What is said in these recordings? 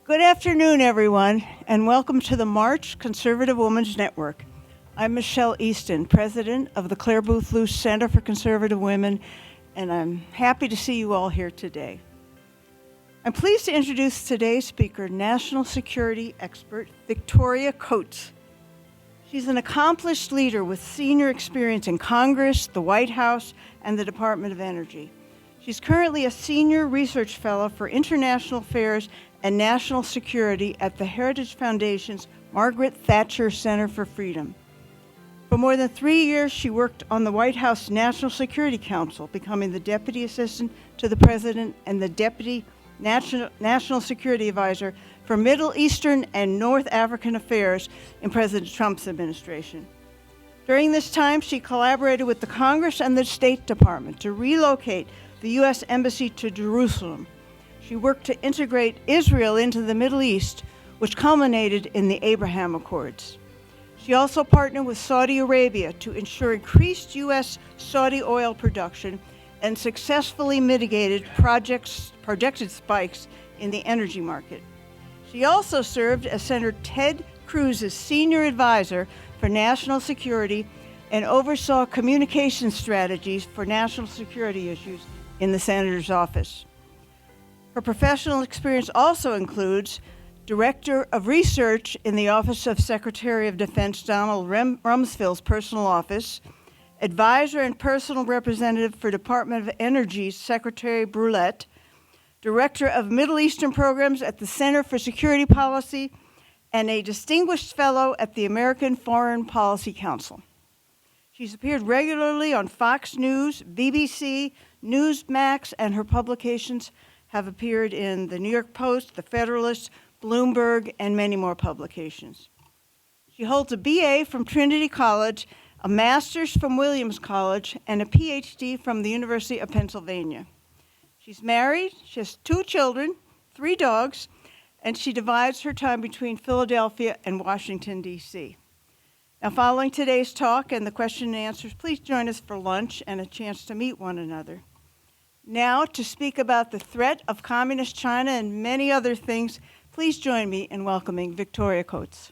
Good afternoon, everyone, and welcome to the March Conservative Women's Network. I'm Michelle Easton, president of the Clare Boothe Luce Center for Conservative Women, and I'm happy to see you all here today. I'm pleased to introduce today's speaker, national security expert Victoria Coates. She's an accomplished leader with senior experience in Congress, the White House, and the Department of Energy. She's currently a senior research fellow for international affairs and national security at the Heritage Foundation's Margaret Thatcher Center for Freedom. For more than 3 years, she worked on the White House National Security Council, becoming the Deputy Assistant to the President and the Deputy National Security Advisor for Middle Eastern and North African Affairs in President Trump's administration. During this time, she collaborated with the Congress and the State Department to relocate the U.S. Embassy to Jerusalem. She worked to integrate Israel into the Middle East, which culminated in the Abraham Accords. She also partnered with Saudi Arabia to ensure increased U.S. Saudi oil production and successfully mitigated projected spikes in the energy market. She also served as Senator Ted Cruz's senior advisor for national security and oversaw communication strategies for national security issues in the senator's office. Her professional experience also includes Director of Research in the Office of Secretary of Defense Donald Rumsfeld's personal office, Advisor and Personal Representative for Department of Energy's Secretary Boothe, Director of Middle Eastern Programs at the Center for Security Policy, and a Distinguished Fellow at the American Foreign Policy Council. She's appeared regularly on Fox News, BBC, Newsmax, and her publications have appeared in the New York Post, the Federalist, Bloomberg, and many more publications. She holds a BA from Trinity College, a master's from Williams College, and a PhD from the University of Pennsylvania. She's married, she has 2 children, 3 dogs, and she divides her time between Philadelphia and Washington, D.C. Now, following today's talk and the question and answers, please join us for lunch and a chance to meet one another. Now, to speak about the threat of communist China and many other things, please join me in welcoming Victoria Coates.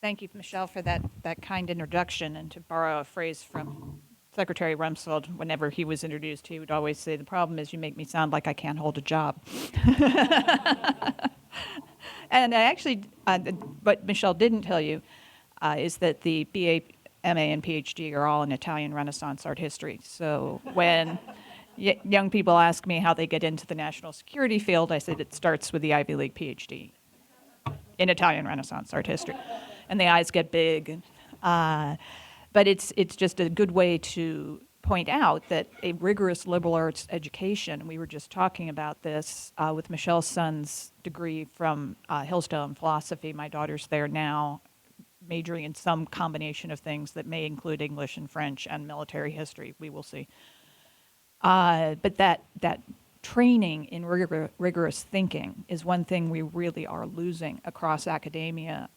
Thank you, Michelle, for that kind introduction. And to borrow a phrase from Secretary Rumsfeld, whenever he was introduced, he would always say, "The problem is you make me sound like I can't hold a job." And I actually, what Michelle didn't tell you is that the BA, MA, and PhD are all in Italian Renaissance art history. So when young people ask me how they get into the national security field, I said it starts with the Ivy League PhD in Italian Renaissance art history. And the eyes get big. But it's just a good way to point out that a rigorous liberal arts education, we were just talking about this with Michelle's son's degree from Hillsdale in philosophy. My daughter's there now, majoring in some combination of things that may include English and French and military history. We will see. But that training in rigorous thinking is one thing we really are losing across academia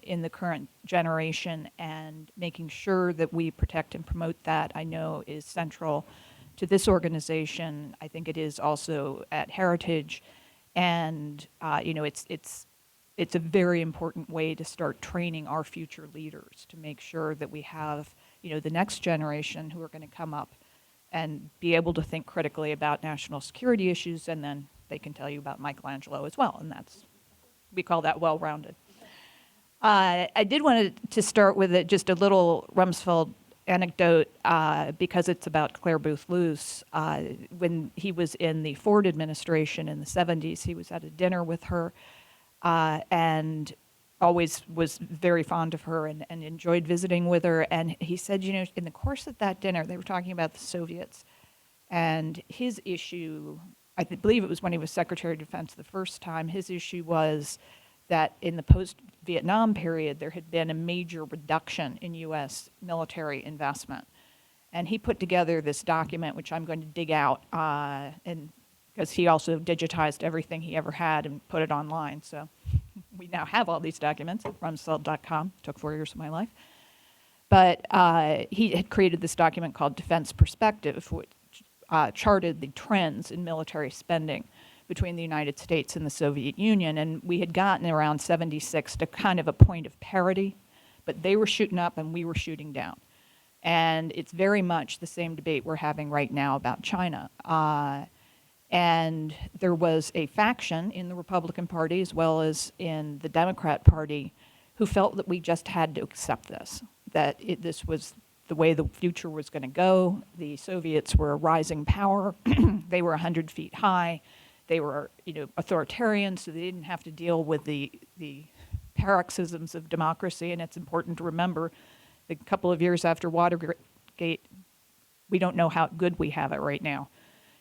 in the current generation, and making sure that we protect and promote that, I know, is central to this organization. I think it is also at Heritage, and it's a very important way to start training our future leaders to make sure that we have the next generation who are going to come up and be able to think critically about national security issues, and then they can tell you about Michelangelo as well, and we call that well-rounded. I did want to start with just a little Rumsfeld anecdote because it's about Clare Boothe Luce. When he was in the Ford administration in the 70s, he was at a dinner with her and always was very fond of her and enjoyed visiting with her. And he said, in the course of that dinner, they were talking about the Soviets. And his issue, I believe it was when he was Secretary of Defense the first time, his issue was that in the post-Vietnam period, there had been a major reduction in U.S. military investment. And he put together this document, which I'm going to dig out, and because he also digitized everything he ever had and put it online. So we now have all these documents at rumsfeld.com. Took 4 years of my life. But he had created this document called Defense Perspective, which charted the trends in military spending between the United States and the Soviet Union. And we had gotten around 76 to kind of a point of parity, but they were shooting up and we were shooting down. And it's very much the same debate we're having right now about China. And there was a faction in the Republican Party as well as in the Democrat Party who felt that we just had to accept this, that this was the way the future was going to go. The Soviets were a rising power. They were 100 feet high. They were, authoritarian, so they didn't have to deal with the paroxysms of democracy. And it's important to remember the couple of years after Watergate, we don't know how good we have it right now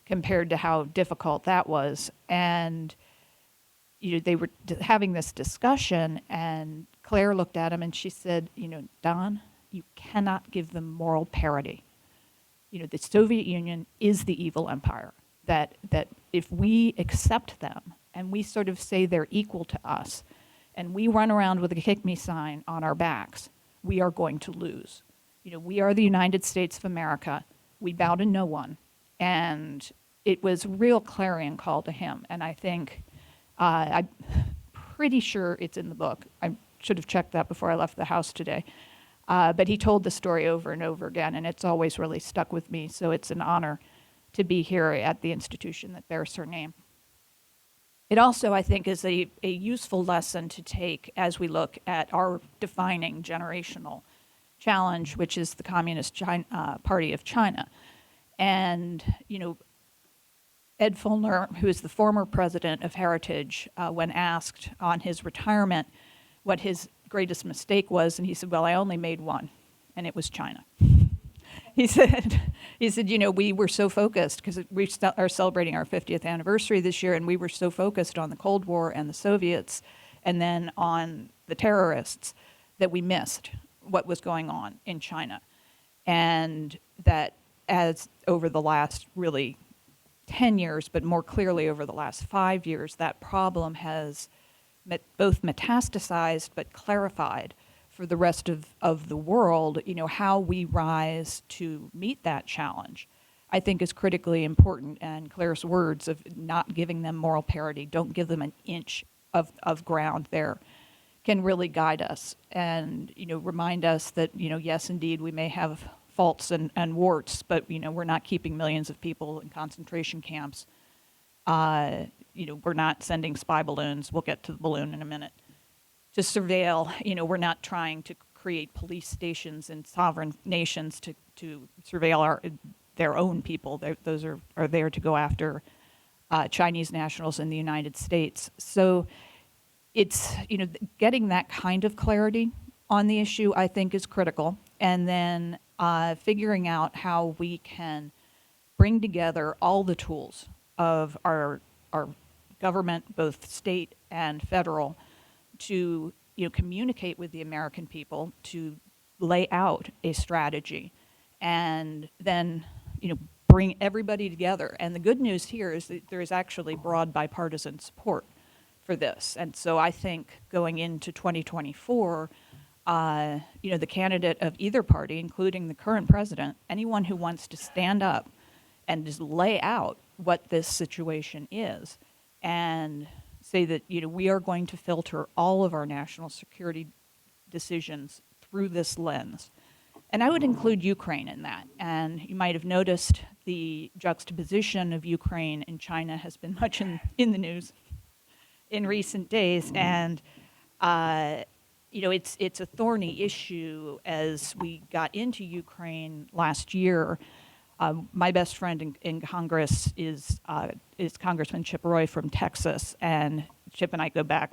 compared to how difficult that was. And they were having this discussion, and Clare looked at him and she said, Don, you cannot give them moral parity. The Soviet Union is the evil empire, that if we accept them and we sort of say they're equal to us and we run around with a kick me sign on our backs, we are going to lose. We are the United States of America. We bow to no one. And it was a real clarion call to him. And I think, I'm pretty sure it's in the book. I should have checked that before I left the house today. But he told the story over and over again, and it's always really stuck with me. So it's an honor to be here at the institution that bears her name. It also, I think, is a useful lesson to take as we look at our defining generational challenge, which is the Communist Party of China. And, Ed Fulner, who is the former president of Heritage, when asked on his retirement what his greatest mistake was, and he said, well, I only made one, and it was China. He said, we were so focused, because we are celebrating our 50th anniversary this year, and we were so focused on the Cold War and the Soviets, and then on the terrorists, that we missed what was going on in China. And that as over the last really 10 years, but more clearly over the last 5 years, that problem has both metastasized but clarified for the rest of the world. How we rise to meet that challenge, I think, is critically important. And Clare's words of not giving them moral parity, don't give them an inch of ground there, can really guide us and, remind us that, yes, indeed, we may have faults and warts, but, we're not keeping millions of people in concentration camps. We're not sending spy balloons. We'll get to the balloon in a minute. To surveil, we're not trying to create police stations in sovereign nations to surveil their own people. Those are there to go after Chinese nationals in the United States. So it's, getting that kind of clarity on the issue, I think, is critical. And then figuring out how we can bring together all the tools of our government, both state and federal, to communicate with the American people, to lay out a strategy, and then bring everybody together. And the good news here is that there is actually broad bipartisan support for this. And so I think going into 2024, the candidate of either party, including the current president, anyone who wants to stand up and just lay out what this situation is and say that, we are going to filter all of our national security decisions through this lens. And I would include Ukraine in that. And you might have noticed the juxtaposition of Ukraine and China has been much in the news in recent days. And, it's a thorny issue as we got into Ukraine last year. My best friend in Congress is Congressman Chip Roy from Texas, and Chip and I go back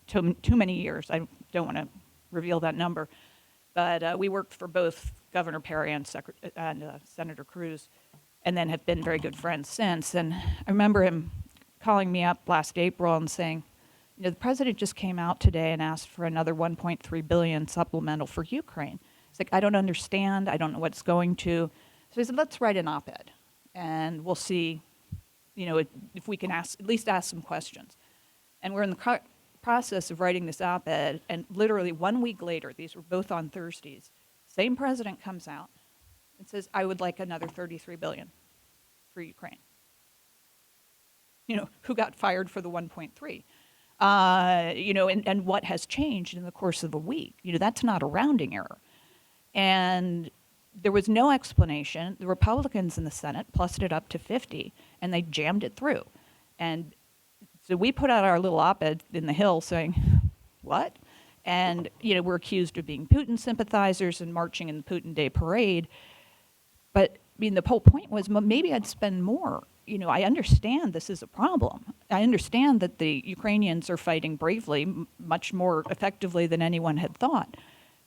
too many years. I don't want to reveal that number, but we worked for both Governor Perry and Senator Cruz, and then have been very good friends since. And I remember him calling me up last April and saying, the president just came out today and asked for another $1.3 billion supplemental for Ukraine. It's like, I don't understand. I don't know what it's going to. So he said, let's write an op-ed, and we'll see, if we can at least ask some questions. And we're in the process of writing this op-ed, and literally 1 week later, these were both on Thursdays, Same president comes out and says, I would like another $33 billion for Ukraine. Who got fired for the 1.3? And what has changed in the course of a week? That's not a rounding error. And there was no explanation. The Republicans in the Senate plussed it up to 50, and they jammed it through. And so we put out our little op-ed in the Hill saying, what? And, we're accused of being Putin sympathizers and marching in the Putin Day parade. But, the whole point was maybe I'd spend more. I understand this is a problem. I understand that the Ukrainians are fighting bravely, much more effectively than anyone had thought.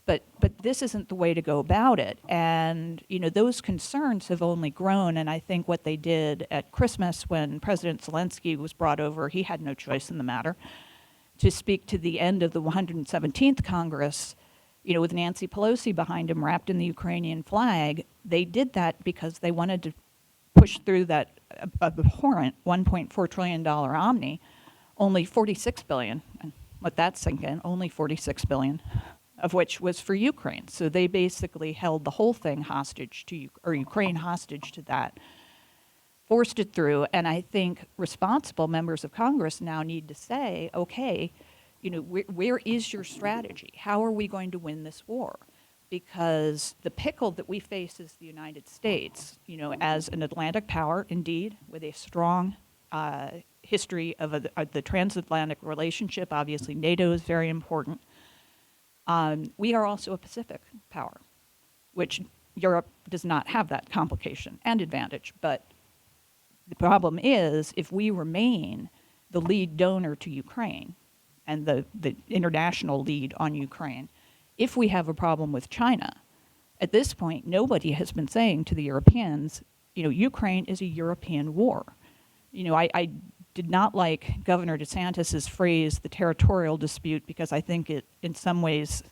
But this isn't the way to go about it. And, those concerns have only grown. And I think what they did at Christmas when President Zelensky was brought over, he had no choice in the matter, to speak to the end of the 117th Congress, with Nancy Pelosi behind him wrapped in the Ukrainian flag. They did that because they wanted to push through that abhorrent $1.4 trillion omni, only $46 billion, and let that sink in, only $46 billion of which was for Ukraine. So they basically held the whole thing hostage to, or Ukraine hostage to that, forced it through, and I think responsible members of Congress now need to say, okay, where is your strategy? How are we going to win this war? Because the pickle that we face as the United States, as an Atlantic power, indeed, with a strong history of the transatlantic relationship, obviously NATO is very important. We are also a Pacific power, which Europe does not have that complication and advantage. But the problem is, if we remain the lead donor to Ukraine and the international lead on Ukraine, if we have a problem with China, at this point, nobody has been saying to the Europeans, Ukraine is a European war. I did not like Governor DeSantis's phrase, the territorial dispute, because I think it, in some ways,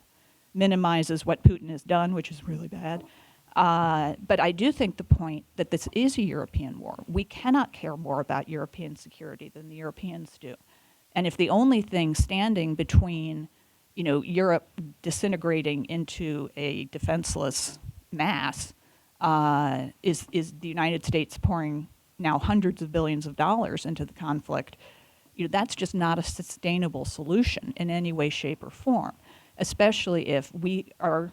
minimizes what Putin has done, which is really bad. But I do think the point that this is a European war. We cannot care more about European security than the Europeans do. And if the only thing standing between, Europe disintegrating into a defenseless mass is the United States pouring now hundreds of billions of dollars into the conflict, that's just not a sustainable solution in any way, shape, or form, especially if we are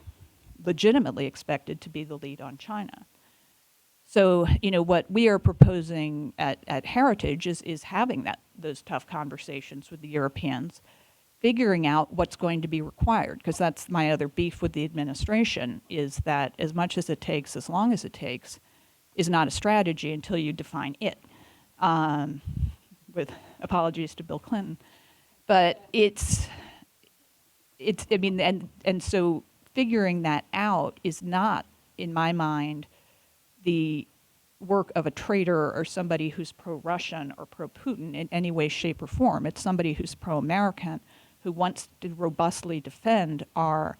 legitimately expected to be the lead on China. So, what we are proposing at Heritage is having those tough conversations with the Europeans, figuring out what's going to be required, because that's my other beef with the administration, is that as much as it takes, as long as it takes, is not a strategy until you define it, with apologies to Bill Clinton. But and so figuring that out is not, in my mind, the work of a traitor or somebody who's pro-Russian or pro-Putin in any way, shape, or form. It's somebody who's pro-American, who wants to robustly defend our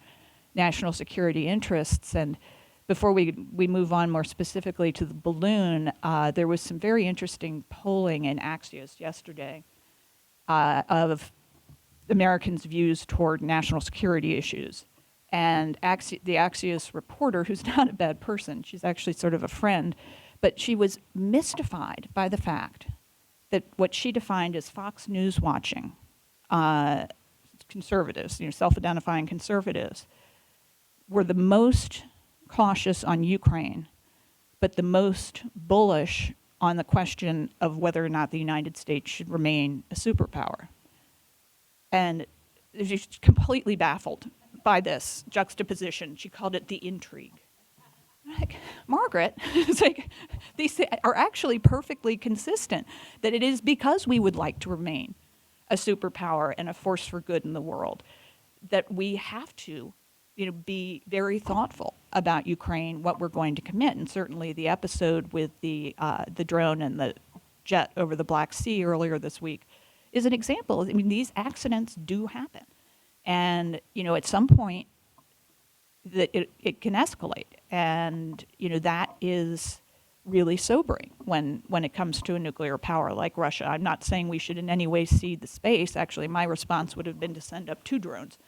national security interests. And before we move on more specifically to the balloon, there was some very interesting polling in Axios yesterday of Americans' views toward national security issues. And the Axios reporter, who's not a bad person, she's actually sort of a friend, but she was mystified by the fact that what she defined as Fox News watching conservatives, self-identifying conservatives, were the most cautious on Ukraine, but the most bullish on the question of whether or not the United States should remain a superpower. And she's completely baffled by this juxtaposition. She called it the intrigue. I'm like, Margaret, it's like, these are actually perfectly consistent, that it is because we would like to remain a superpower and a force for good in the world that we have to be very thoughtful about Ukraine, what we're going to commit. And certainly the episode with the drone and the jet over the Black Sea earlier this week is an example. I mean, these accidents do happen. And, at some point, that it can escalate. And, that is really sobering when it comes to a nuclear power like Russia. I'm not saying we should in any way cede the space. Actually, my response would have been to send up 2 drones.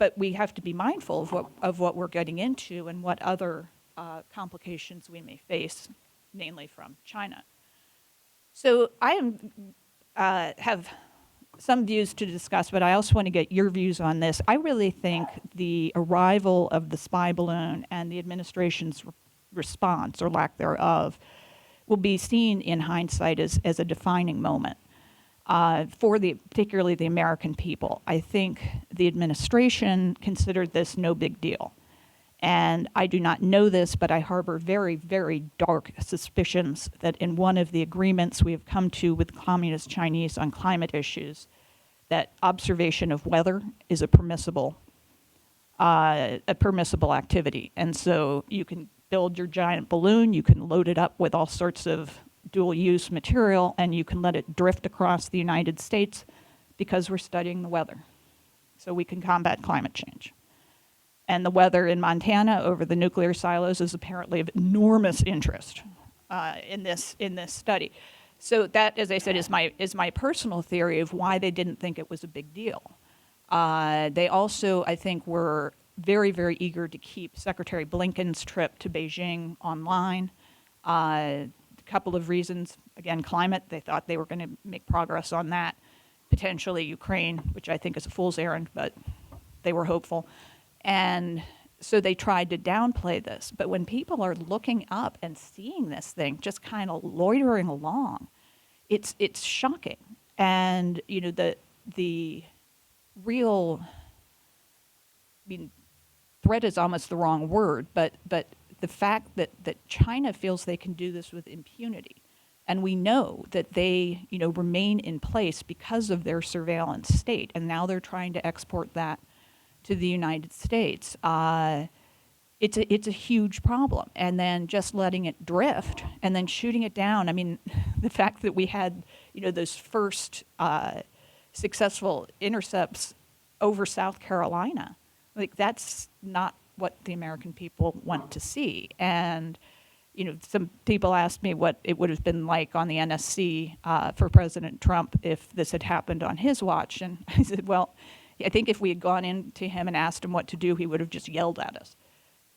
but we have to be mindful of what we're getting into and what other complications we may face, namely from China. So I have some views to discuss, but I also want to get your views on this. I really think the arrival of the spy balloon and the administration's response, or lack thereof, will be seen in hindsight as a defining moment for particularly the American people. I think the administration considered this no big deal. And I do not know this, but I harbor very, very dark suspicions that in one of the agreements we have come to with Communist Chinese on climate issues, that observation of weather is a permissible activity. And so you can build your giant balloon, you can load it up with all sorts of dual-use material, and you can let it drift across the United States because we're studying the weather. So we can combat climate change. And the weather in Montana over the nuclear silos is apparently of enormous interest in this study. So that, as I said, is my personal theory of why they didn't think it was a big deal. They also, I think, were very, very eager to keep Secretary Blinken's trip to Beijing online. A couple of reasons. Again, climate. They thought they were going to make progress on that. Potentially Ukraine, which I think is a fool's errand, but they were hopeful. And so they tried to downplay this. But when people are looking up and seeing this thing just kind of loitering along, it's shocking. And, you know, the real, I mean, threat is almost the wrong word, but the fact that China feels they can do this with impunity. And we know that they, you know, remain in place because of their surveillance state. And now they're trying to export that to the United States. It's a huge problem. And then just letting it drift and then shooting it down. I mean, the fact that we had, you know, those first successful intercepts over South Carolina, like that's not what the American people want to see. And, you know, some people asked me what it would have been like on the NSC for President Trump if this had happened on his watch. And I said, well, I think if we had gone into him and asked him what to do, he would have just yelled at us.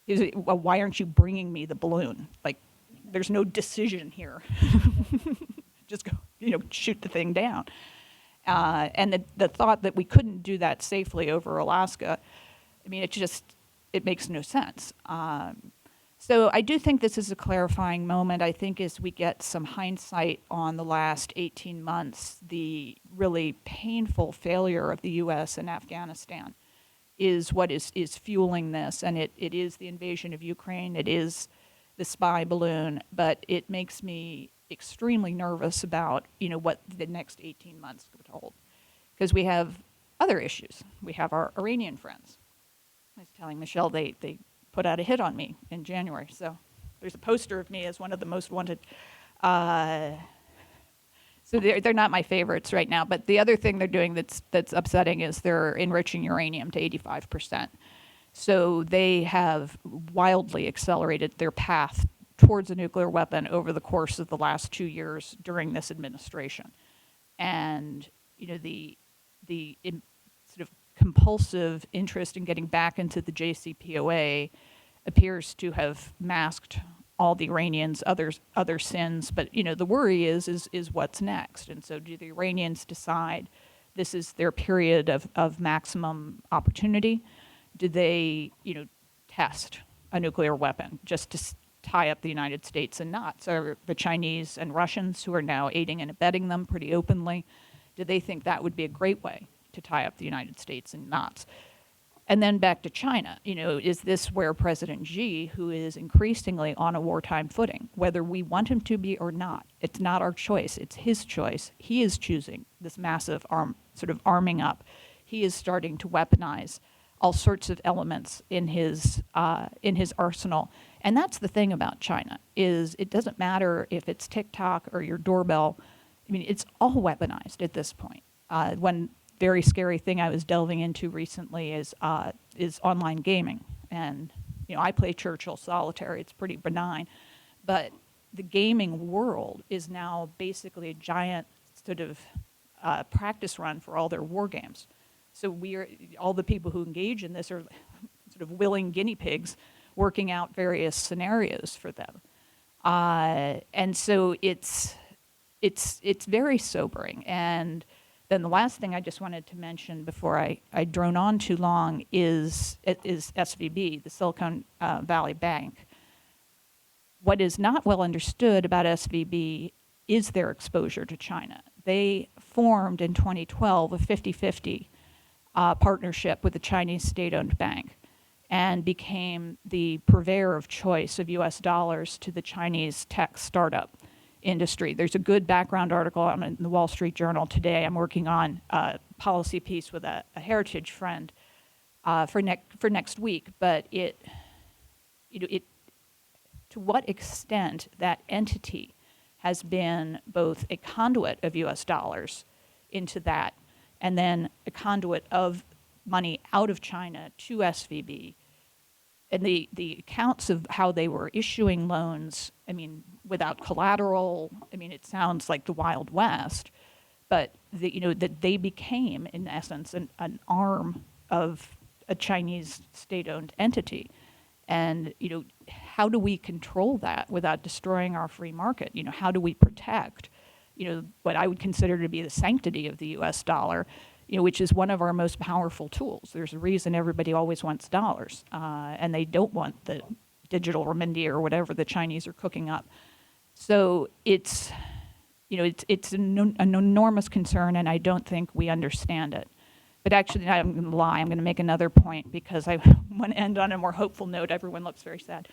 He said, well, why aren't you bringing me the balloon? Like, there's no decision here. Just go, you know, shoot the thing down. And the thought that we couldn't do that safely over Alaska, I mean, it makes no sense. So I do think this is a clarifying moment. I think as we get some hindsight on the last 18 months, the really painful failure of the U.S. in Afghanistan is what is fueling this. And it is the invasion of Ukraine. It is the spy balloon. But it makes me extremely nervous about, you know, what the next 18 months could hold. Because we have other issues. We have our Iranian friends. I was telling Michelle they put out a hit on me in January. So there's a poster of me as one of the most wanted. So they're not my favorites right now. But the other thing they're doing that's upsetting is they're enriching uranium to 85%. So they have wildly accelerated their path towards a nuclear weapon over the course of the last 2 years during this administration. And, you know, the sort of compulsive interest in getting back into the JCPOA appears to have masked all the Iranians' other sins. But, you know, the worry is what's next. And so do the Iranians decide this is their period of maximum opportunity? Do they, you know, test a nuclear weapon just to tie up the United States in knots? Or the Chinese and Russians, who are now aiding and abetting them pretty openly, do they think that would be a great way to tie up the United States in knots? And then back to China, you know, is this where President Xi, who is increasingly on a wartime footing, whether we want him to be or not, it's not our choice, it's his choice. He is choosing this massive sort of arming up. He is starting to weaponize all sorts of elements in his arsenal. And that's the thing about China, is it doesn't matter if it's TikTok or your doorbell. I mean, it's all weaponized at this point. One very scary thing I was delving into recently is online gaming. And, you know, I play Churchill Solitaire. It's pretty benign. But the gaming world is now basically a giant sort of practice run for all their war games. So all the people who engage in this are sort of willing guinea pigs working out various scenarios for them. And so it's very sobering. And then the last thing I just wanted to mention before I drone on too long is SVB, the Silicon Valley Bank. What is not well understood about SVB is their exposure to China. They formed in 2012 a 50-50 partnership with a Chinese state-owned bank and became the purveyor of choice of US dollars to the Chinese tech startup industry. There's a good background article in the Wall Street Journal today. I'm working on a policy piece with a heritage friend for next week, but it to what extent that entity has been both a conduit of US dollars into that, and then a conduit of money out of China to SVB. And the accounts of how they were issuing loans, I mean, without collateral, I mean, it sounds like the Wild West, but that they became, in essence, an arm of a Chinese state-owned entity. And, how do we control that without destroying our free market? How do we protect, what I would consider to be the sanctity of the US dollar, which is one of our most powerful tools. There's a reason everybody always wants dollars, and they don't want the digital renminbi or whatever the Chinese are cooking up. So it's an enormous concern, and I don't think we understand it. But actually, I'm going to lie. I'm going to make another point because I want to end on a more hopeful note. Everyone looks very sad.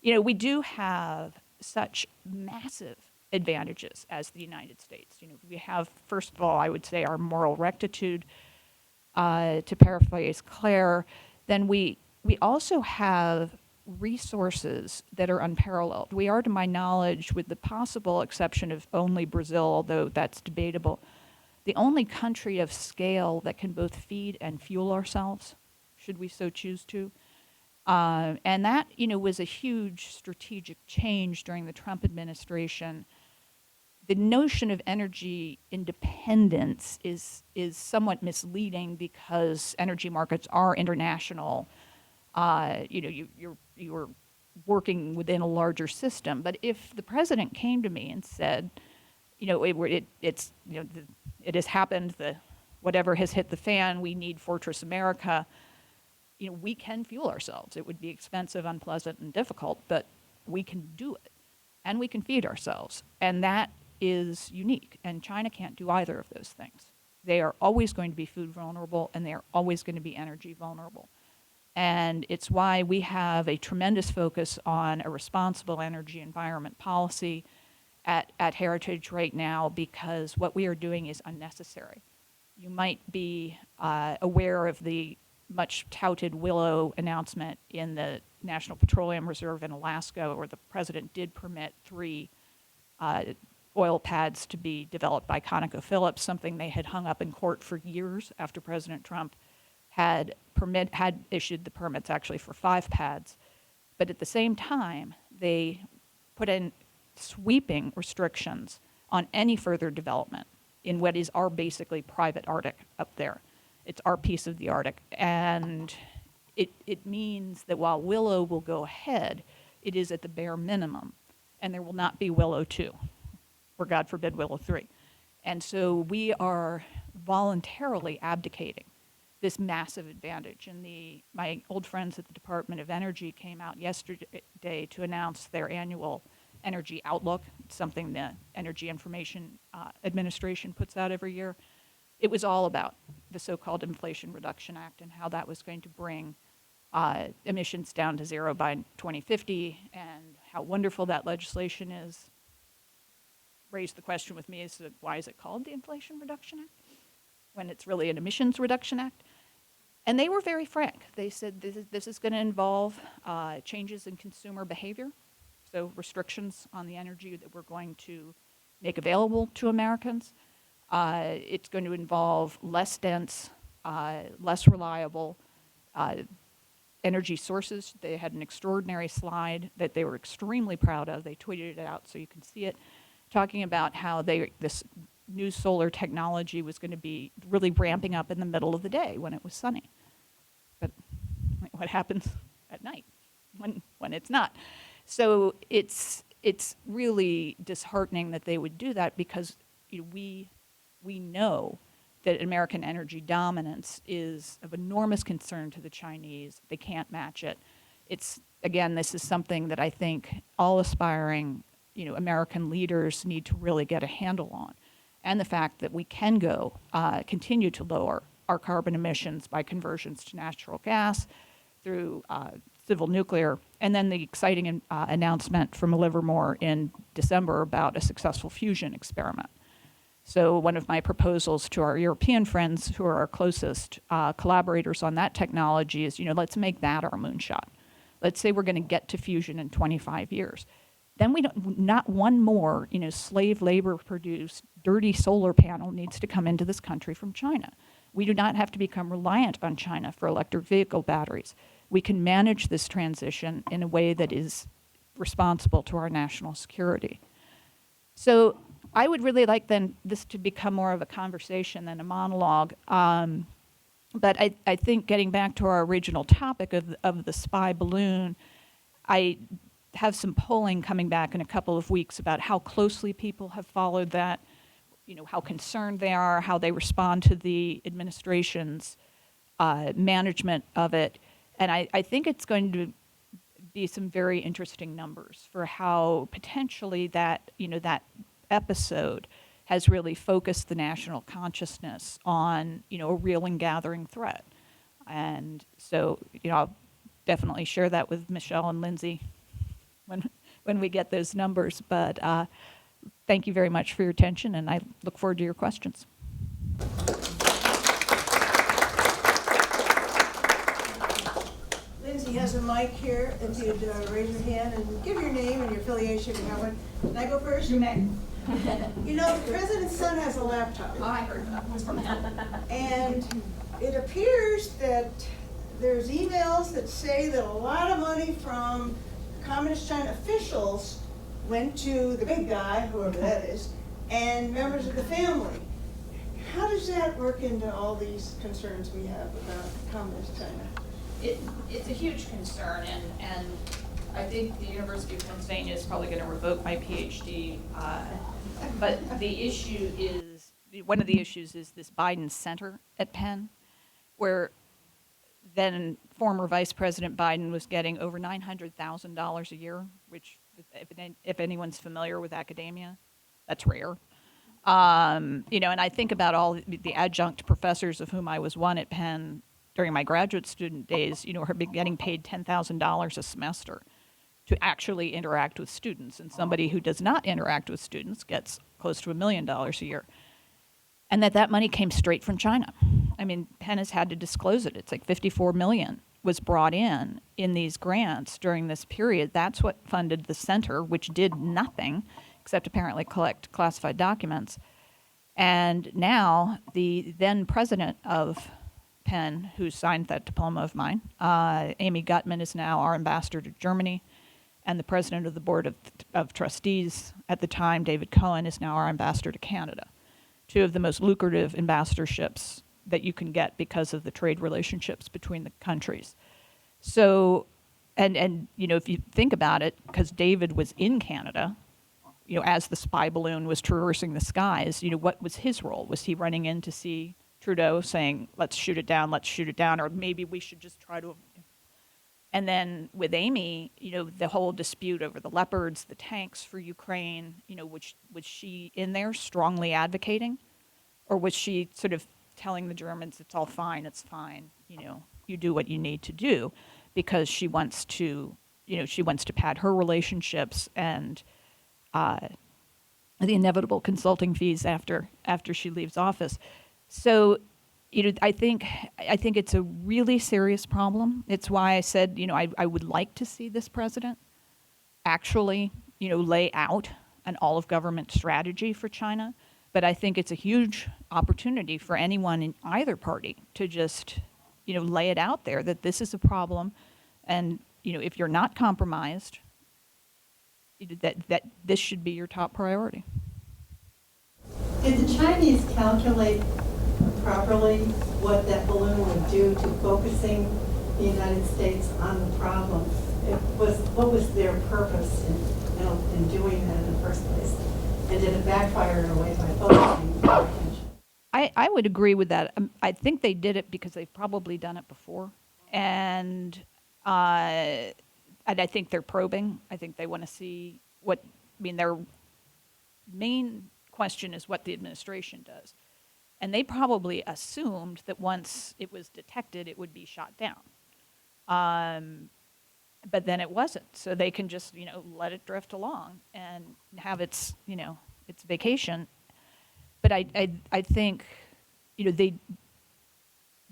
We do have such massive advantages as the United States. We have, first of all, I would say our moral rectitude, to paraphrase Clare. Then we also have resources that are unparalleled. We are, to my knowledge, with the possible exception of only Brazil, although that's debatable, the only country of scale that can both feed and fuel ourselves, should we so choose to. And that, was a huge strategic change during the Trump administration. The notion of energy independence is somewhat misleading because energy markets are international. You're working within a larger system. But if the president came to me and said, it has happened, whatever has hit the fan, we need Fortress America, we can fuel ourselves. It would be expensive, unpleasant, and difficult, but we can do it. And we can feed ourselves. And that is unique. And China can't do either of those things. They are always going to be food vulnerable, and they are always going to be energy vulnerable. And it's why we have a tremendous focus on a responsible energy environment policy at Heritage right now, because what we are doing is unnecessary. You might be aware of the much touted Willow announcement in the National Petroleum Reserve in Alaska, where the president did permit 3 oil pads to be developed by ConocoPhillips, something they had hung up in court for years after President Trump had issued the permits actually for 5 pads. But at the same time, they put in sweeping restrictions on any further development in what is our basically private Arctic up there. It's our piece of the Arctic. And it means that while Willow will go ahead, it is at the bare minimum, and there will not be Willow 2, or God forbid, Willow 3. And so we are voluntarily abdicating this massive advantage. And my old friends at the Department of Energy came out yesterday to announce their annual energy outlook. It's something the Energy Information Administration puts out every year. It was all about the so-called Inflation Reduction Act and how that was going to bring emissions down to 0 by 2050, and how wonderful that legislation is. Raised the question with me as to why is it called the Inflation Reduction Act when it's really an Emissions Reduction Act? And they were very frank. They said this is going to involve changes in consumer behavior, so restrictions on the energy that we're going to make available to Americans. It's going to involve less dense, less reliable energy sources. They had an extraordinary slide that they were extremely proud of. They tweeted it out so you can see it, talking about how this new solar technology was going to be really ramping up in the middle of the day when it was sunny. But what happens at night when it's not? So it's really disheartening that they would do that, because we know that American energy dominance is of enormous concern to the Chinese. They can't match it. Again, this is something that I think all aspiring, American leaders need to really get a handle on. And the fact that we can continue to lower our carbon emissions by conversions to natural gas through civil nuclear, and then the exciting announcement from Livermore in December about a successful fusion experiment. So one of my proposals to our European friends, who are our closest collaborators on that technology, is, let's make that our moonshot. Let's say we're going to get to fusion in 25 years. Then not one more, slave labor produced dirty solar panel needs to come into this country from China. We do not have to become reliant on China for electric vehicle batteries. We can manage this transition in a way that is responsible to our national security. So I would really like then this to become more of a conversation than a monologue. But I think getting back to our original topic of the spy balloon, I have some polling coming back in a couple of weeks about how closely people have followed that, how concerned they are, how they respond to the administration's management of it. And I think it's going to be some very interesting numbers for how potentially that episode has really focused the national consciousness on, a real and gathering threat. And so, I'll definitely share that with Michelle and Lindsay when we get those numbers. But thank you very much for your attention, and I look forward to your questions. Lindsay has a mic here. If you'd raise your hand and give your name and your affiliation if you have one. Can I go first? You may. The president's son has a laptop. Oh, I heard that was from him. And it appears that there's emails that say that a lot of money from Communist China officials went to the big guy, whoever that is, and members of the family. How does that work into all these concerns we have about Communist China? It's a huge concern, and I think the University of Pennsylvania is probably going to revoke my PhD. But one of the issues is this Biden Center at Penn, where then former Vice President Biden was getting over $900,000 a year, which, if anyone's familiar with academia, that's rare. And I think about all the adjunct professors, of whom I was one at Penn during my graduate student days, are getting paid $10,000 a semester to actually interact with students. And somebody who does not interact with students gets close to $1 million a year. And that money came straight from China. I mean, Penn has had to disclose it. It's like $54 million was brought in these grants during this period. That's what funded the center, which did nothing except apparently collect classified documents. And now the then president of Penn, who signed that diploma of mine, Amy Gutman, is now our ambassador to Germany. And the president of the board of trustees at the time, David Cohen, is now our ambassador to Canada. Two of the most lucrative ambassadorships that you can get because of the trade relationships between the countries. So, and if you think about it, because David was in Canada, as the spy balloon was traversing the skies, what was his role? Was he running in to see Trudeau saying, let's shoot it down, or maybe we should just try to... And then with Amy, the whole dispute over the Leopards, the tanks for Ukraine, was she in there strongly advocating? Or was she sort of telling the Germans, it's all fine, it's fine, you do what you need to do, because she wants to pad her relationships and the inevitable consulting fees after she leaves office. So, I think it's a really serious problem. It's why I said, I would like to see this president actually, lay out an all-of-government strategy for China. But I think it's a huge opportunity for anyone in either party to just, lay it out there that this is a problem. And, if you're not compromised, that this should be your top priority. Did the Chinese calculate properly what that balloon would do to focusing the United States on the problem? What was their purpose in doing that in the first place? And did it backfire in a way by focusing their attention? I would agree with that. I think they did it because they've probably done it before. And I think they're probing. I think they want to see their main question is what the administration does. And they probably assumed that once it was detected, it would be shot down. But then it wasn't. So they can just, let it drift along and have its vacation. But I think,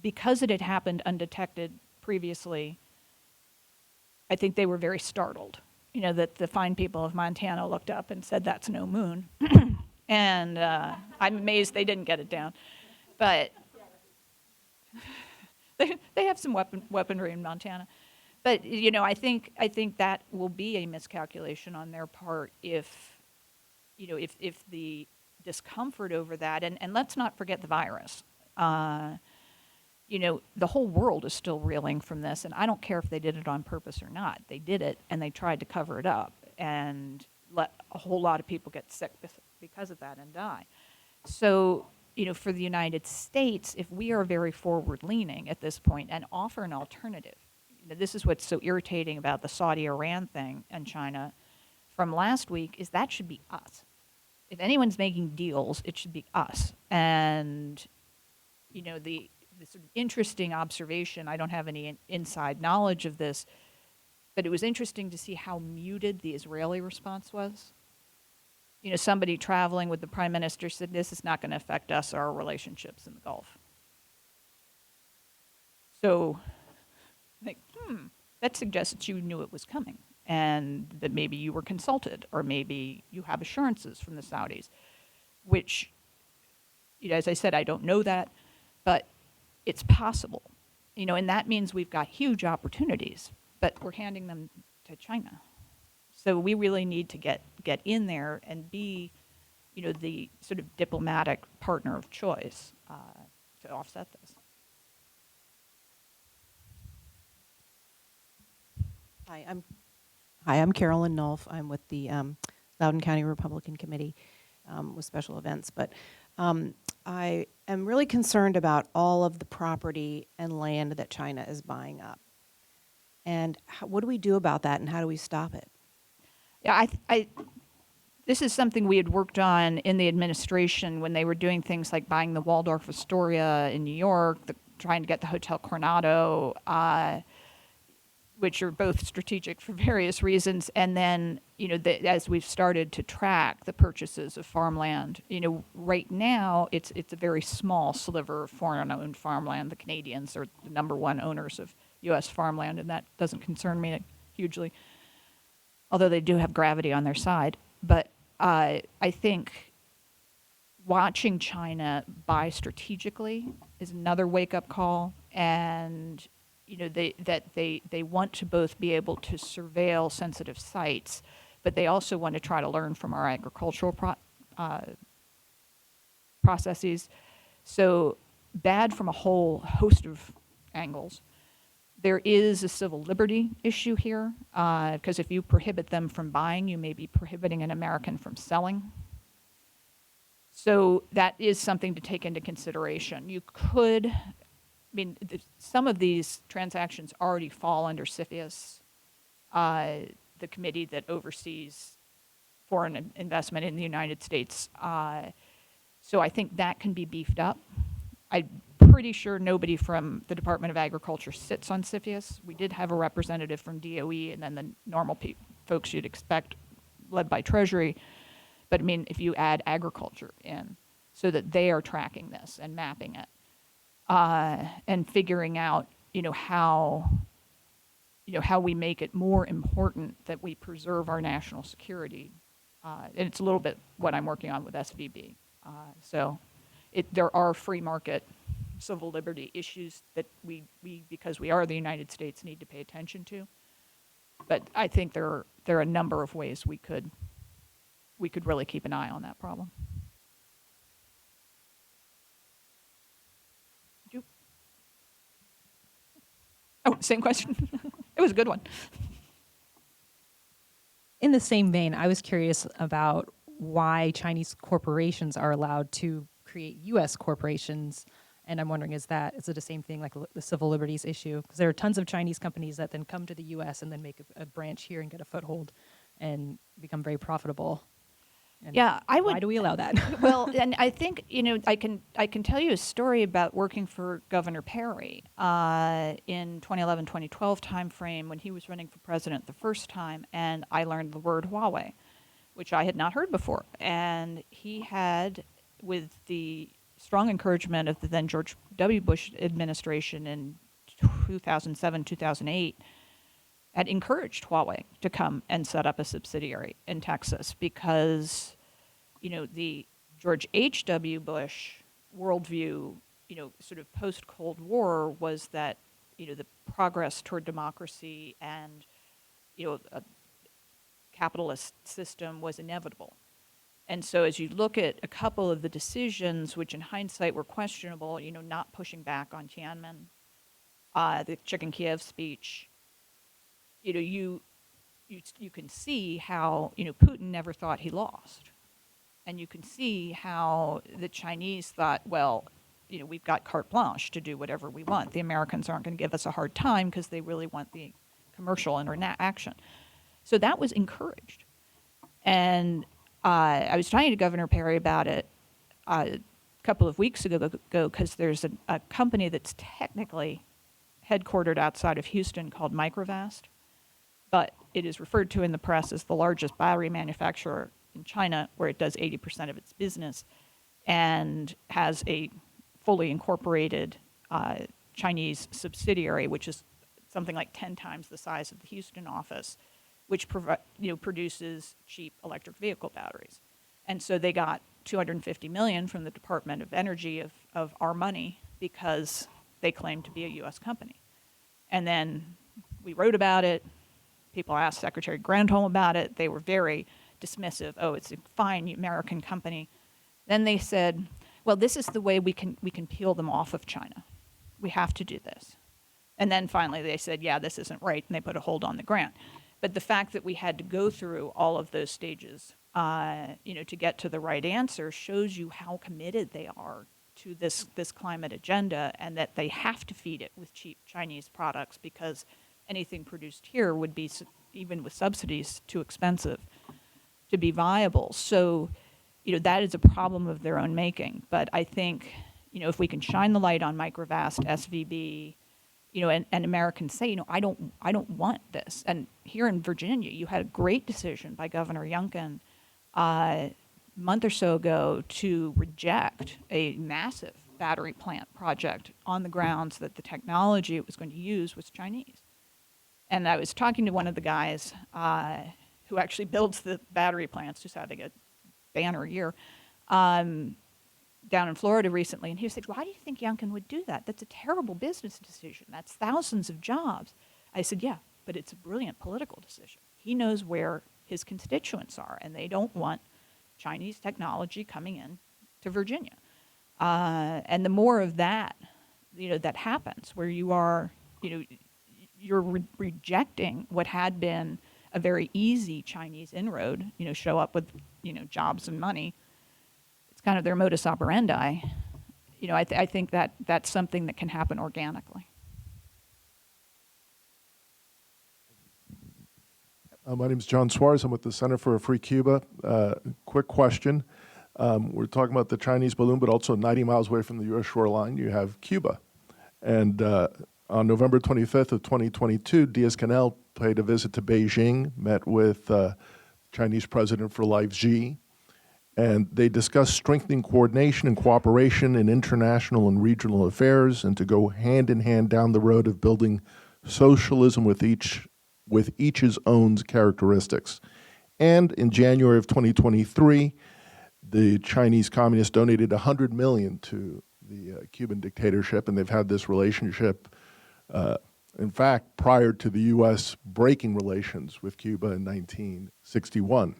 because it had happened undetected previously, I think they were very startled, that the fine people of Montana looked up and said, "That's no moon." And I'm amazed they didn't get it down. But they have some weaponry in Montana. But, I think that will be a miscalculation on their part if the discomfort over that, and let's not forget the virus. The whole world is still reeling from this, and I don't care if they did it on purpose or not. They did it, and they tried to cover it up and let a whole lot of people get sick because of that and die. So, for the United States, if we are very forward-leaning at this point and offer an alternative, this is what's so irritating about the Saudi-Iran thing and China from last week, is that should be us. If anyone's making deals, it should be us. And, the sort of interesting observation, I don't have any inside knowledge of this, but it was interesting to see how muted the Israeli response was. Somebody traveling with the prime minister said, "This is not going to affect us or our relationships in the Gulf." So, that suggests that you knew it was coming and that maybe you were consulted or maybe you have assurances from the Saudis, which, as I said, I don't know that, but it's possible. And that means we've got huge opportunities, but we're handing them to China. So we really need to get in there and be, the sort of diplomatic partner of choice to offset this. Hi, I'm Carolyn Nolf. I'm with the Loudoun County Republican Committee with special events. But I am really concerned about all of the property and land that China is buying up. And what do we do about that, and how do we stop it? Yeah, this is something we had worked on in the administration when they were doing things like buying the Waldorf Astoria in New York, trying to get the Hotel Coronado, which are both strategic for various reasons. And then, as we've started to track the purchases of farmland, right now it's a very small sliver of foreign-owned farmland. The Canadians are the number one owners of U.S. farmland, and that doesn't concern me hugely, although they do have gravity on their side. But I think watching China buy strategically is another wake-up call, and they want to both be able to surveil sensitive sites, but they also want to try to learn from our agricultural processes. So bad from a whole host of angles. There is a civil liberty issue here, because if you prohibit them from buying, you may be prohibiting an American from selling. So that is something to take into consideration. You could, some of these transactions already fall under CFIUS, the committee that oversees foreign investment in the United States. So I think that can be beefed up. I'm pretty sure nobody from the Department of Agriculture sits on CFIUS. We did have a representative from DOE, and then the normal folks you'd expect, led by Treasury. But if you add agriculture in, so that they are tracking this and mapping it, and figuring out, how we make it more important that we preserve our national security. And it's a little bit what I'm working on with SVB. There are free market civil liberty issues that we, because we are the United States, need to pay attention to. But I think there are a number of ways we could really keep an eye on that problem. Oh, same question. It was a good one. In the same vein, I was curious about why Chinese corporations are allowed to create U.S. corporations. And I'm wondering, is it the same thing like the civil liberties issue? Because there are tons of Chinese companies that then come to the U.S. and then make a branch here and get a foothold and become very profitable. And Yeah, I would. Why do we allow that? Well, and I think, I can tell you a story about working for Governor Perry in 2011, 2012 timeframe when he was running for president the first time, and I learned the word Huawei, which I had not heard before. And he had, with the strong encouragement of the then George W. Bush administration in 2007, 2008, had encouraged Huawei to come and set up a subsidiary in Texas because, the George H.W. Bush worldview, sort of post-Cold War was that, the progress toward democracy and, a capitalist system was inevitable. And so as you look at a couple of the decisions, which in hindsight were questionable, not pushing back on Tiananmen, the Chicken Kiev speech, you can see how, Putin never thought he lost. And you can see how the Chinese thought, well, we've got carte blanche to do whatever we want. The Americans aren't going to give us a hard time because they really want the commercial interaction. So that was encouraged. And I was talking to Governor Perry about it a couple of weeks ago because there's a company that's technically headquartered outside of Houston called Microvast, but it is referred to in the press as the largest battery manufacturer in China, where it does 80% of its business, and has a fully incorporated Chinese subsidiary, which is something like 10 times the size of the Houston office, which produces cheap electric vehicle batteries. And so they got $250 million from the Department of Energy of our money because they claimed to be a U.S. company. And then we wrote about it. People asked Secretary Granholm about it. They were very dismissive. Oh, it's a fine American company. Then they said, well, this is the way we can peel them off of China. We have to do this. And then finally they said, yeah, this isn't right, and they put a hold on the grant. But the fact that we had to go through all of those stages, to get to the right answer shows you how committed they are to this climate agenda, and that they have to feed it with cheap Chinese products because anything produced here would be, even with subsidies, too expensive to be viable. So, that is a problem of their own making. But I think, if we can shine the light on Microvast, SVB, and Americans say, I don't want this. And here in Virginia, you had a great decision by Governor Youngkin a month or so ago to reject a massive battery plant project on the grounds that the technology it was going to use was Chinese. And I was talking to one of the guys who actually builds the battery plants, just having a banner year, down in Florida recently, and he said, why do you think Youngkin would do that? That's a terrible business decision. That's thousands of jobs. I said, yeah, but it's a brilliant political decision. He knows where his constituents are, and they don't want Chinese technology coming in to Virginia. And the more of that, that happens, where you are, you're rejecting what had been a very easy Chinese inroad, show up with, jobs and money. It's kind of their modus operandi. I think that that's something that can happen organically. My name is John Suarez. I'm with the Center for a Free Cuba. Quick question. We're talking about the Chinese balloon, but also 90 miles away from the U.S. shoreline, you have Cuba. And on November 25th of 2022, Diaz-Canel paid a visit to Beijing, met with Chinese President for Life Xi, and they discussed strengthening coordination and cooperation in international and regional affairs, and to go hand in hand down the road of building socialism with each's own characteristics. And in January of 2023, the Chinese communists donated $100 million to the Cuban dictatorship, and they've had this relationship, in fact, prior to the U.S. breaking relations with Cuba in 1961.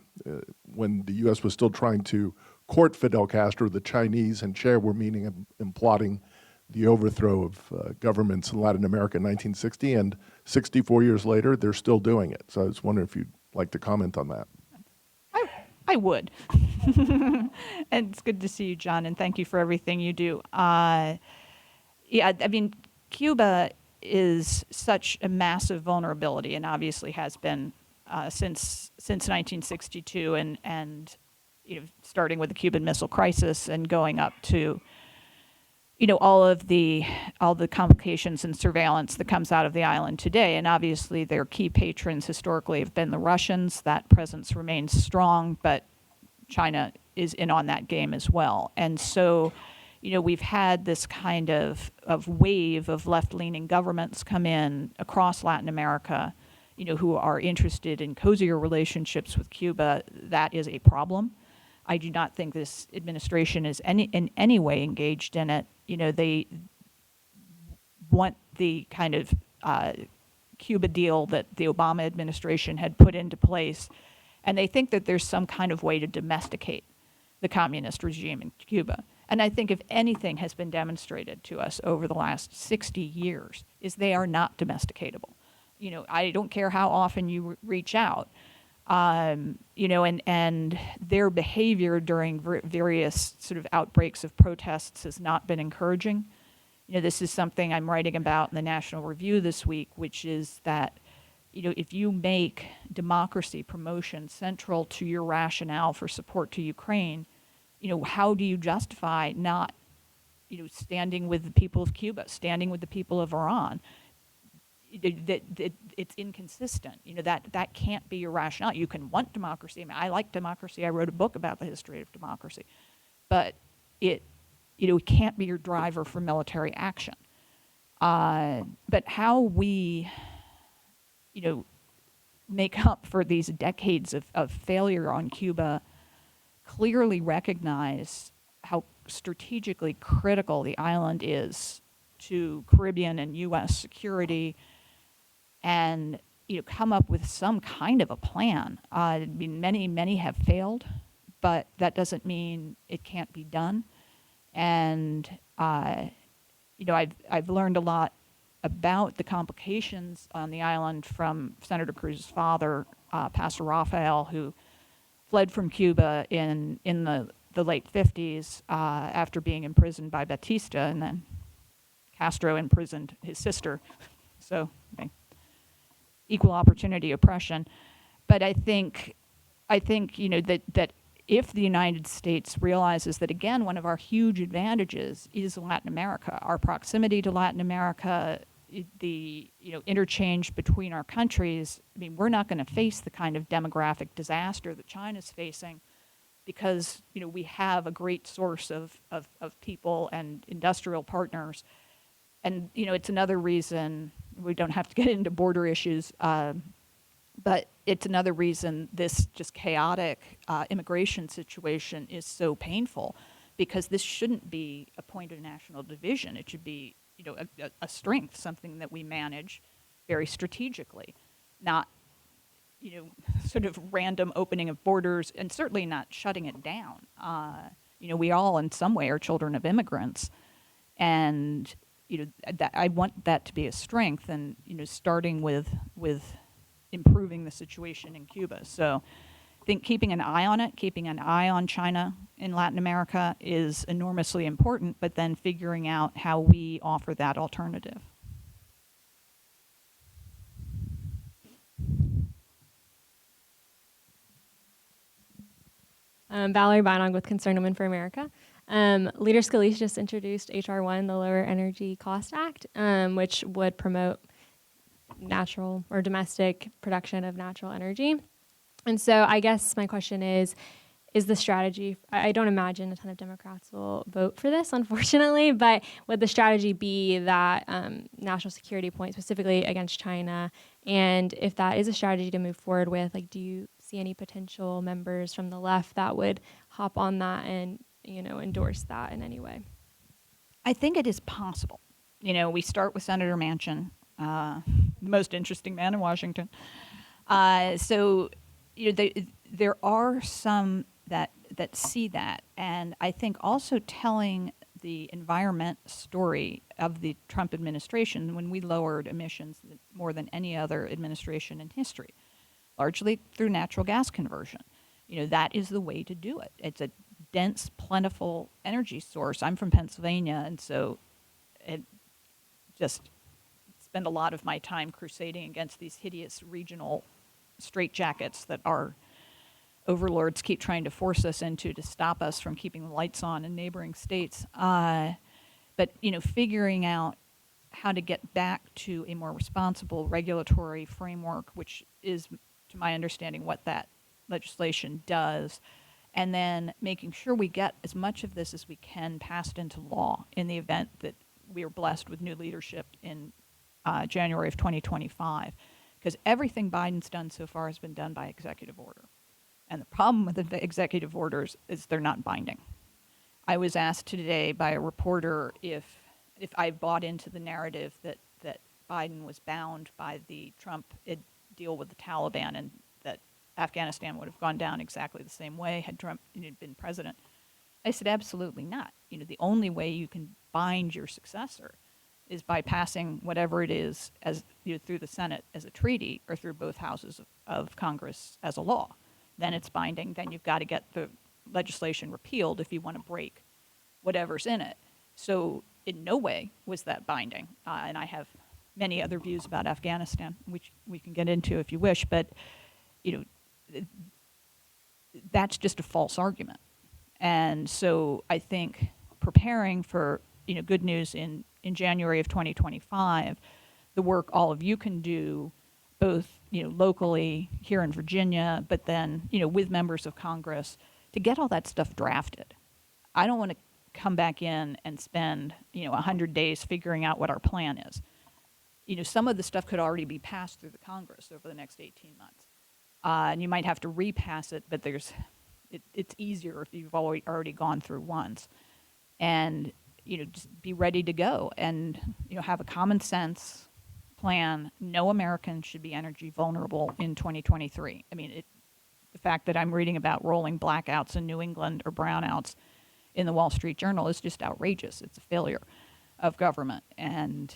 When the U.S. was still trying to court Fidel Castro, the Chinese and Che were meeting and plotting the overthrow of governments in Latin America in 1960, and 64 years later, they're still doing it. So I was wondering if you'd like to comment on that. I would. And it's good to see you, John, and thank you for everything you do. Yeah, I mean, Cuba is such a massive vulnerability, and obviously has been since 1962, and starting with the Cuban Missile Crisis and going up to all the complications and surveillance that comes out of the island today. And obviously their key patrons historically have been the Russians. That presence remains strong, but China is in on that game as well. And so we've had this kind of wave of left-leaning governments come in across Latin America, who are interested in cozier relationships with Cuba. That is a problem. I do not think this administration is in any way engaged in it. They want the kind of Cuba deal that the Obama administration had put into place, and they think that there's some kind of way to domesticate the communist regime in Cuba. And I think if anything has been demonstrated to us over the last 60 years is they are not domesticatable. I don't care how often you reach out. And their behavior during various sort of outbreaks of protests has not been encouraging. This is something I'm writing about in the National Review this week, which is that, if you make democracy promotion central to your rationale for support to Ukraine, how do you justify not, standing with the people of Cuba, standing with the people of Iran? It's inconsistent. That can't be your rationale. You can want democracy. I mean, I like democracy. I wrote a book about the history of democracy, but it can't be your driver for military action. But how we, make up for these decades of failure on Cuba, clearly recognize how strategically critical the island is to Caribbean and U.S. security, and come up with some kind of a plan. I mean, many have failed, but that doesn't mean it can't be done. And I've learned a lot about the complications on the island from Senator Cruz's father, Pastor Rafael, who fled from Cuba in the late 50s after being imprisoned by Batista, and then Castro imprisoned his sister. So equal opportunity oppression. But I think that if the United States realizes that, again, one of our huge advantages is Latin America, our proximity to Latin America, the interchange between our countries. I mean, we're not going to face the kind of demographic disaster that China's facing, because we have a great source of people and industrial partners. And it's another reason we don't have to get into border issues, but it's another reason this just chaotic immigration situation is so painful, because this shouldn't be a point of national division. It should be a strength, something that we manage very strategically, not sort of random opening of borders, and certainly not shutting it down. We all in some way are children of immigrants, and that I want that to be a strength, and starting with improving the situation in Cuba. So I think keeping an eye on it, keeping an eye on China in Latin America is enormously important, but then figuring out how we offer that alternative. Valerie Beinog with Concerned Women for America. Leader Scalise just introduced H.R. 1, the Lower Energy Cost Act, which would promote natural or domestic production of natural energy. And so I guess my question is the strategy, I don't imagine a ton of Democrats will vote for this, unfortunately, but would the strategy be that national security point specifically against China? And if that is a strategy to move forward with, do you see any potential members from the left that would hop on that and endorse that in any way? I think it is possible. We start with Senator Manchin, the most interesting man in Washington. So there are some that see that, and I think also telling the environment story of the Trump administration when we lowered emissions more than any other administration in history, largely through natural gas conversion. That is the way to do it. It's a dense, plentiful energy source. I'm from Pennsylvania, and so it just spend a lot of my time crusading against these hideous regional straitjackets that our overlords keep trying to force us into to stop us from keeping the lights on in neighboring states. But figuring out how to get back to a more responsible regulatory framework, which is, to my understanding, what that legislation does, and then making sure we get as much of this as we can passed into law in the event that we are blessed with new leadership in January of 2025. Because everything Biden's done so far has been done by executive order. And the problem with the executive orders is they're not binding. I was asked today by a reporter if I bought into the narrative that Biden was bound by the Trump deal with the Taliban and that Afghanistan would have gone down exactly the same way had Trump been president. I said, absolutely not. The only way you can bind your successor is by passing whatever it is as through the Senate as a treaty or through both houses of Congress as a law. Then it's binding. Then you've got to get the legislation repealed if you want to break whatever's in it. So in no way was that binding. And I have many other views about Afghanistan, which we can get into if you wish. But, that's just a false argument. And so I think preparing for, good news in January of 2025, the work all of you can do, both locally here in Virginia, but then with members of Congress, to get all that stuff drafted. I don't want to come back in and spend 100 days figuring out what our plan is. Some of the stuff could already be passed through the Congress over the next 18 months, and you might have to repass it, but it's easier if you've already gone through once, and just be ready to go and have a common sense plan. No American should be energy vulnerable in 2023. I mean, the fact that I'm reading about rolling blackouts in New England or brownouts in the Wall Street Journal is just outrageous. It's a failure of government. And,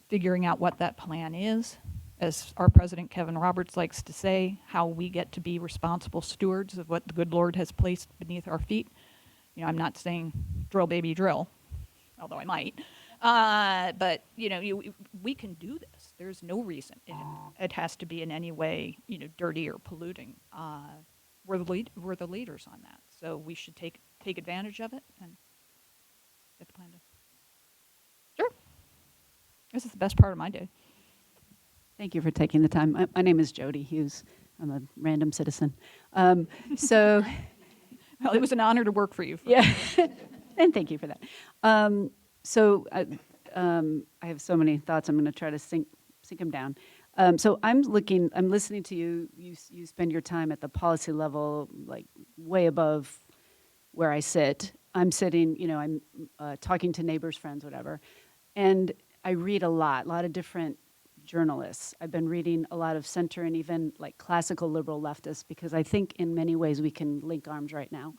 figuring out what that plan is, as our President Kevin Roberts likes to say, how we get to be responsible stewards of what the good Lord has placed beneath our feet. I'm not saying drill, baby, drill, although I might. But we can do this. There's no reason it has to be in any way dirty or polluting. We're the leaders on that, so we should take advantage of it and get the plan done. Sure. This is the best part of my day. Thank you for taking the time. My name is Jody Hughes. I'm a random citizen. Well, it was an honor to work for you. Yeah, and thank you for that. I have so many thoughts. I'm going to try to sink them down. So I'm listening to you. You spend your time at the policy level, like way above where I sit. I'm sitting, I'm talking to neighbors, friends, whatever. And I read a lot of different journalists. I've been reading a lot of center and even like classical liberal leftists because I think in many ways we can link arms right now.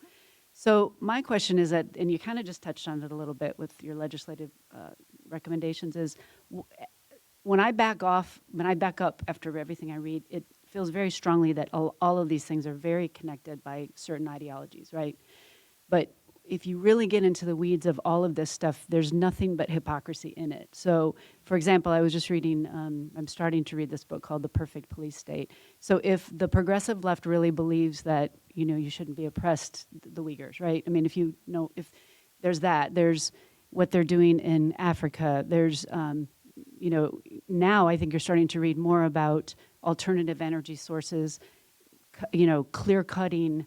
So my question is that, and you kind of just touched on it a little bit with your legislative recommendations, is when I back up after everything I read, it feels very strongly that all of these things are very connected by certain ideologies, right? But if you really get into the weeds of all of this stuff, there's nothing but hypocrisy in it. So, for example, I was just reading, I'm starting to read this book called The Perfect Police State. So if the progressive left really believes that, you shouldn't be oppressed, the Uyghurs, right? I mean, if there's that, there's what they're doing in Africa, there's, now I think you're starting to read more about alternative energy sources, clear cutting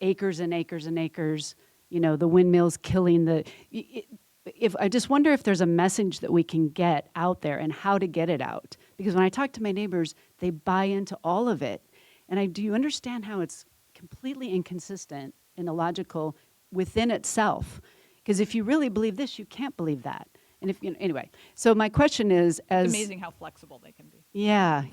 acres and acres and acres, the windmills killing if I just wonder if there's a message that we can get out there and how to get it out. Because when I talk to my neighbors, they buy into all of it. And do you understand how it's completely inconsistent and illogical within itself? Because if you really believe this, you can't believe that. And anyway, so my question is, it's amazing how flexible they can be. Yeah.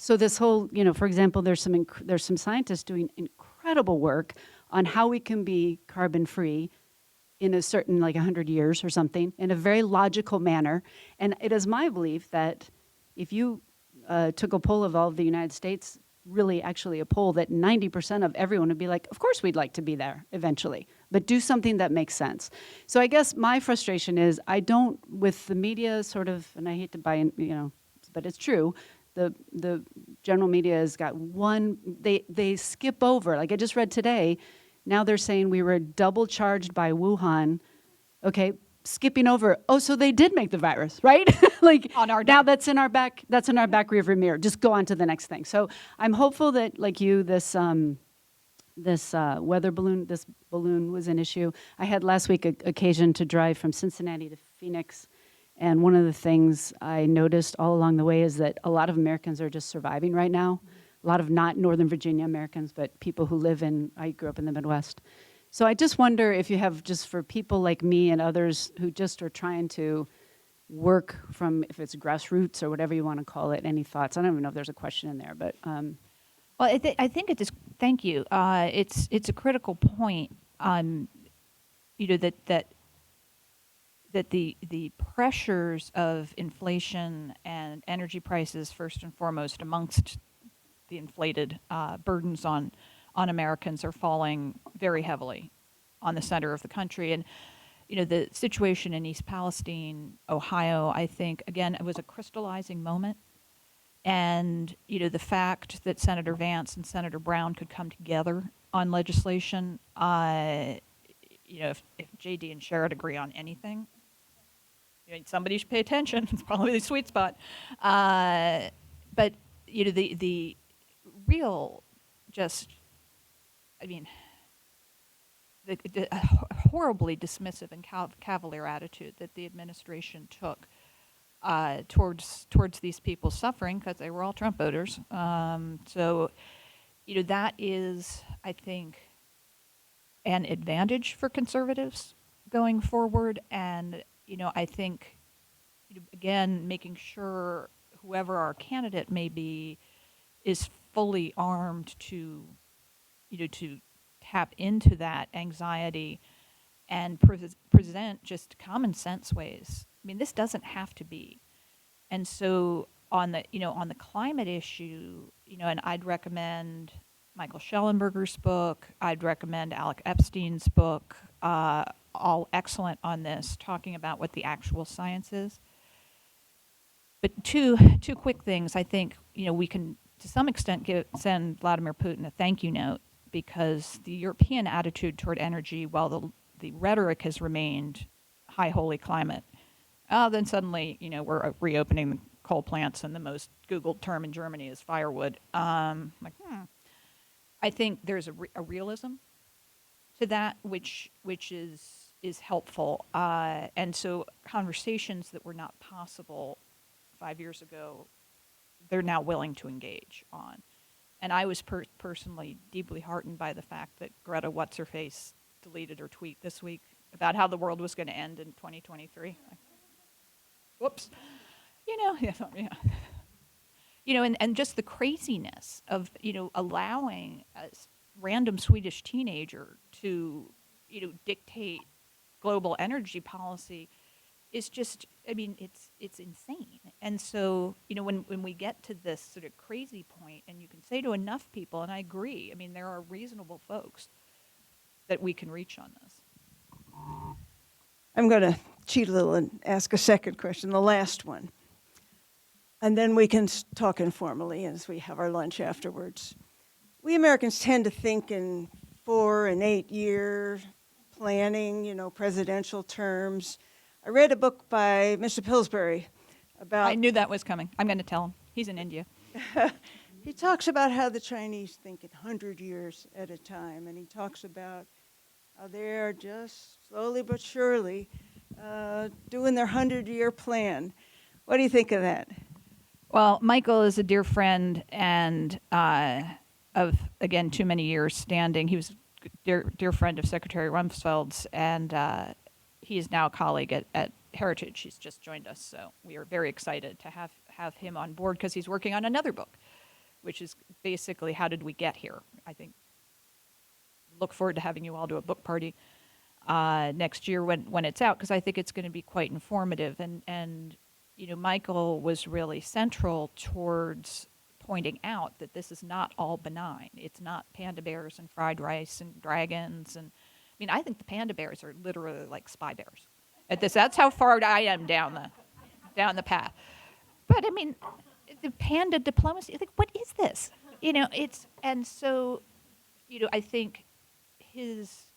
So this whole, for example, there's some scientists doing incredible work on how we can be carbon free in a certain, like 100 years or something, in a very logical manner. And it is my belief that if you took a poll of all of the United States, really actually a poll, that 90% of everyone would be like, of course we'd like to be there eventually, but do something that makes sense. So I guess my frustration is I don't, with the media sort of, and I hate to buy in, you know, but it's true, the general media has got one, they skip over, like I just read today, now they're saying we were double charged by Wuhan. Okay, skipping over, oh, so they did make the virus, right? Like On our now dime. that's in our back rearview mirror. Just go on to the next thing. So I'm hopeful that, like you, this weather balloon, this balloon was an issue. I had last week occasion to drive from Cincinnati to Phoenix, and one of the things I noticed all along the way is that a lot of Americans are just surviving right now. A lot of not Northern Virginia Americans, but people who live in, I grew up in the Midwest. So I just wonder if you have, just for people like me and others who just are trying to work from, if it's grassroots or whatever you want to call it, any thoughts? I don't even know if there's a question in there, but Well, I think it is. Thank you. It's a critical point. You know that the pressures of inflation and energy prices, first and foremost, amongst the inflated burdens on Americans, are falling very heavily on the center of the country. And you know, the situation in East Palestine, Ohio, I think, again, it was a crystallizing moment. And, you know, the fact that Senator Vance and Senator Brown could come together on legislation, you know, if J.D. and Sherrod agree on anything, you know, somebody should pay attention. It's probably the sweet spot. But, you know, the real just, I mean, the horribly dismissive and cavalier attitude that the administration took towards these people suffering, because they were all Trump voters. So, you know, that is, I think, an advantage for conservatives going forward. And, you know, I think, you know, again, making sure whoever our candidate may be is fully armed to, you know, to tap into that anxiety and present just common sense ways. I mean, this doesn't have to be. And so on the, you know, on the climate issue, you know, and I'd recommend Michael Schellenberger's book. I'd recommend Alec Epstein's book, all excellent on this, talking about what the actual science is. But two quick things. I think, you know, we can, to some extent, send Vladimir Putin a thank you note, because the European attitude toward energy, while the rhetoric has remained high holy climate, then suddenly, you know, we're reopening the coal plants, and the most Googled term in Germany is firewood. I think there's a realism to that, which is helpful. And so conversations that were not possible 5 years ago, they're now willing to engage on. And I was personally deeply heartened by the fact that Greta What's-Her-Face deleted her tweet this week about how the world was going to end in 2023. Whoops. You know, yeah. You know, and just the craziness of, you know, allowing a random Swedish teenager to, you know, dictate global energy policy is just, I mean, it's insane. And so, you know, when we get to this sort of crazy point, and you can say to enough people, and I agree, I mean, there are reasonable folks that we can reach on this. I'm going to cheat a little and ask a second question, the last one. And then we can talk informally as we have our lunch afterwards. We Americans tend to think in 4 and 8 year planning, you know, presidential terms. I read a book by Mr. Pillsbury about... I knew that was coming. I'm going to tell him. He's in India. He talks about how the Chinese think in 100 years at a time, and he talks about how they're just slowly but surely doing their 100-year plan. What do you think of that? Well, Michael is a dear friend and of, again, too many years standing. He was a dear friend of Secretary Rumsfeld's, and he is now a colleague at Heritage. He's just joined us, so we are very excited to have him on board, because he's working on another book, which is basically how did we get here. I think look forward to having you all do a book party next year when it's out, because I think it's going to be quite informative. And Michael was really central towards pointing out that this is not all benign. It's not panda bears and fried rice and dragons. And I mean, I think the panda bears are literally like spy bears. At this, that's how far I am down the path. But I mean, the panda diplomacy, like, what is this? And so, I think his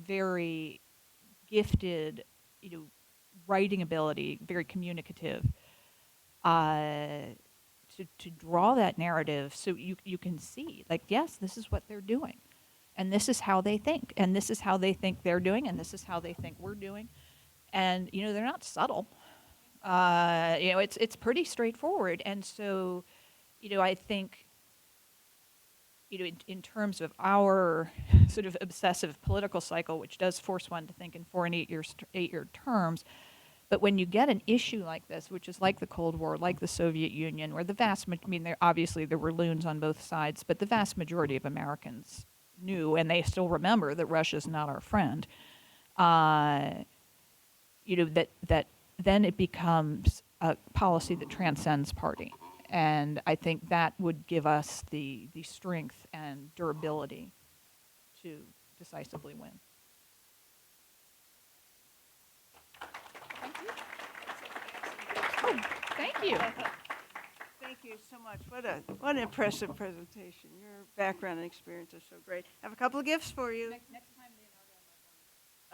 very gifted, writing ability, very communicative, to draw that narrative so you can see, like, yes, this is what they're doing, and this is how they think, and this is how they think they're doing, and this is how they think we're doing, and they're not subtle. It's pretty straightforward, and so, I think, in terms of our sort of obsessive political cycle, which does force one to think in 4 and 8-year terms. But when you get an issue like this, which is like the Cold War, like the Soviet Union, where obviously there were loons on both sides, but the vast majority of Americans knew, and they still remember, that Russia's not our friend. That then it becomes a policy that transcends party. And I think that would give us the strength and durability to decisively win. Oh, thank you. Thank you so much. What an impressive presentation. Your background and experience are so great. I have a couple of gifts for you. Next time,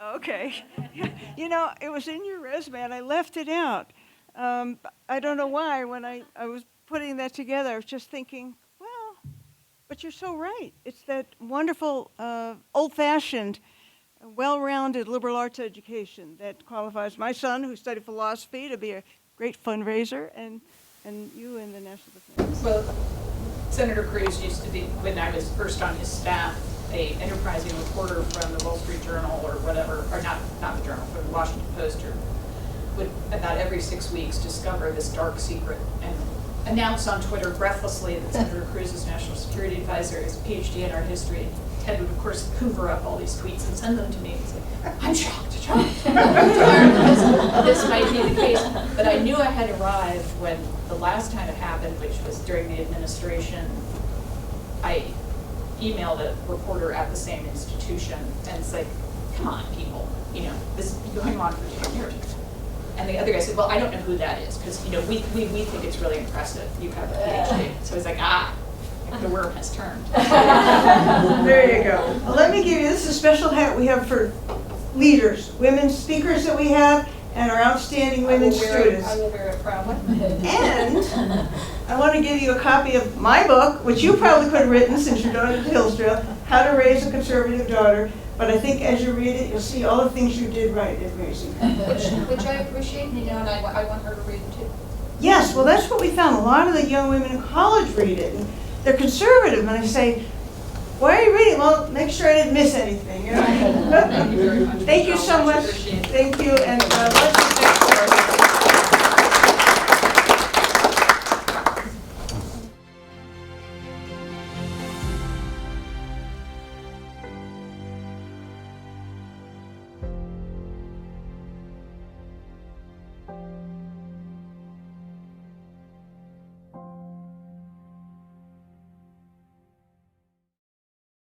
Okay. It was in your resume, and I left it out. I don't know why. When I was putting that together, I was just thinking, well, but you're so right. It's that wonderful, old-fashioned, well-rounded liberal arts education that qualifies my son, who studied philosophy, to be a great fundraiser, and you in the National Defense. Well, Senator Cruz used to be, when I was first on his staff, a enterprising reporter from the Wall Street Journal or whatever, or not the Journal, from the Washington Post, would about every 6 weeks discover this dark secret and announce on Twitter breathlessly that Senator Cruz is National Security Advisor, is a PhD in art history. Ted would, of course, hoover up all these tweets and send them to me and say, I'm shocked. This might be the case. But I knew I had arrived when the last time it happened, which was during the administration. I emailed a reporter at the same institution and it's like, come on, people, this has been going on for 10 years. And the other guy said, well, I don't know who that is, because we think it's really impressive. You have a PhD. So he's like, the worm has turned. There you go. Well, let me give you, this is a special hat we have for leaders, women speakers that we have, and our outstanding women students. I will wear it proudly. And I want to give you a copy of my book, which you probably could have written since you're doing it at Hillsdale, How to Raise a Conservative Daughter. But I think as you read it, you'll see all the things you did right in raising her. Which I appreciate, and I want her to read it too. Yes, well, that's what we found. A lot of the young women in college read it, and they're conservative. And I say, why are you reading? Well, make sure I didn't miss anything. Thank you very much. Thank you so much. Appreciate it. Thank you, and let's